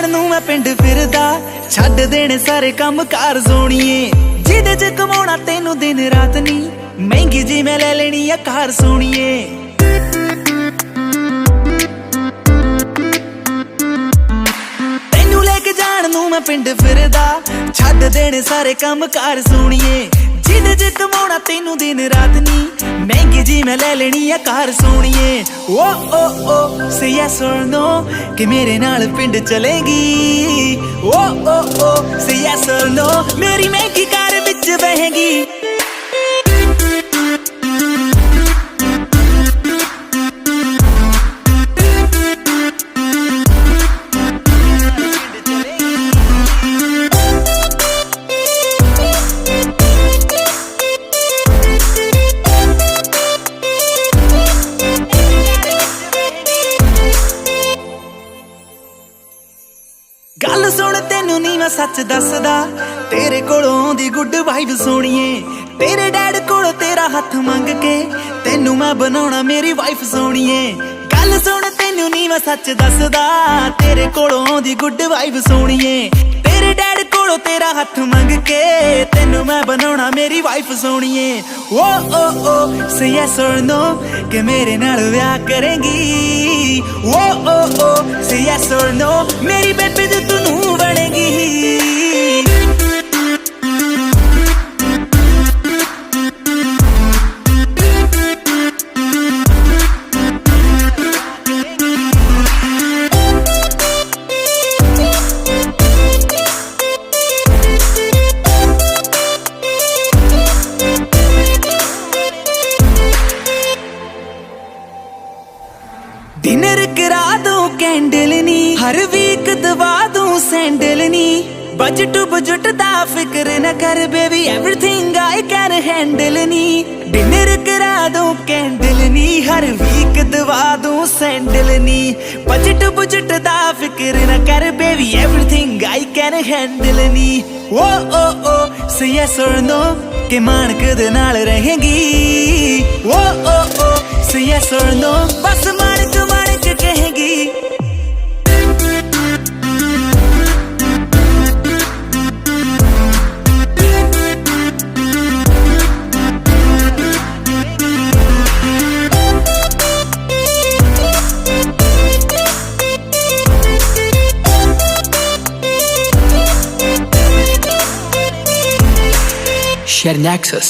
ਨੂੰ ਮੈਂ ਪਿੰਡ ਫਿਰਦਾ, ਛੱਡ ਦੇਣੇ ਸਾਰੇ ਕੰਮ ਕਾਰ ਸੋਣੀਏ। ਜਿਹਦੇ ਚ ਕਮਾਉਣਾ ਤੈਨੂੰ ਦਿਨ ਰਾਤ ਨੀ, ਮਹਿੰਗੀ ਜੀ ਮੈਂ ਲੈ ਲੈਣੀ ਆ ਕਾਰ ਸੋਣੀਏ। ਤੈਨੂੰ ਲੈ ਕੇ ਜਾਣ ਨੂੰ ਮੈਂ ਪਿੰਡ ਫਿਰਦਾ, ਛੱਡ ਦੇਣੇ ਸਾਰੇ ਕੰਮ ਕਾਰ ਸੋਣੀਏ। ਜਿਹਦੇ ਚ ਕਮਾਉਣਾ ਤੈਨੂੰ ਦਿਨ ਰਾਤ ਨੀ, ਮਹਿੰਗੀ ਜੀ ਮੈਂ ਲੈ ਲੈਣੀ ਆ ਕਾਰ ਸੋਣੀਏ। Oh oh oh say yes or no ਕਿ ਮੇਰੇ ਨਾਲ ਪਿੰਡ ਚਲੇਗੀ। ਓ oh oh say yes or ਨੋ ਮੇਰੀ ਮਹਿੰਗੀ ਕਾਰ ਵਿੱਚ ਬਹੇਗੀ। ਗੱਲ ਸੁਣ ਤੈਨੂੰ ਨੀ ਮੈਂ ਸੱਚ ਦੱਸਦਾ, ਤੇਰੇ ਕੋਲੋਂ ਆਉਂਦੀ ਗੁੱਡ ਵਾਈਬ ਸੋਣੀਏ। ਤੇਰੇ ਡੈਡ ਕੋਲੋਂ ਤੇਰਾ ਹੱਥ ਮੰਗ ਕੇ ਤੈਨੂੰ ਮੈਂ ਬਣਾਉਣਾ ਮੇਰੀ ਵਾਈਫ ਸੋਣੀਏ। ਗੱਲ ਸੁਣ ਤੈਨੂੰ ਨੀ ਮੈਂ ਸੱਚ ਦੱਸਦਾ, ਤੇਰੇ ਕੋਲੋਂ ਆਉਂਦੀ ਗੁੱਡ ਵਾਈਬ ਸੋਣੀਏ। ਤੇਰੇ ਡੈਡ ਕੋਲੋਂ ਤੇਰਾ ਹੱਥ ਮੰਗ ਕੇ ਤੈਨੂੰ ਮੈਂ ਬਣਾਉਣਾ ਮੇਰੀ ਵਾਈਫ ਸੋਣੀਏ। Oh oh oh say yes or no ਕਿ ਮੇਰੇ ਨਾਲ ਵਿਆਹ ਕਰੇਂਗੀ। ਓ oh oh say yes or ਨੋ ਮੇਰੀ ਬੇਬੀ ਤੇ ਤੂੰ ਬਣੇਗੀ। डिनर करा दूं कैंडल नी, हर वीक दवा दूं सैंडल नी। बजट बजट दा फिक्र न कर baby, everything I can handle knee. Dinner करा दूं कैंडल नी, हर वीक दवा दूं सैंडल नी। बजट बजट दा फिक्र न कर baby, everything I can handle नी। Oh oh oh say yes और नो के मानक दे नाल रहेगी। ओ ओ ओ से यस और नो बस मानक मानक कहेगी। Share Nexus.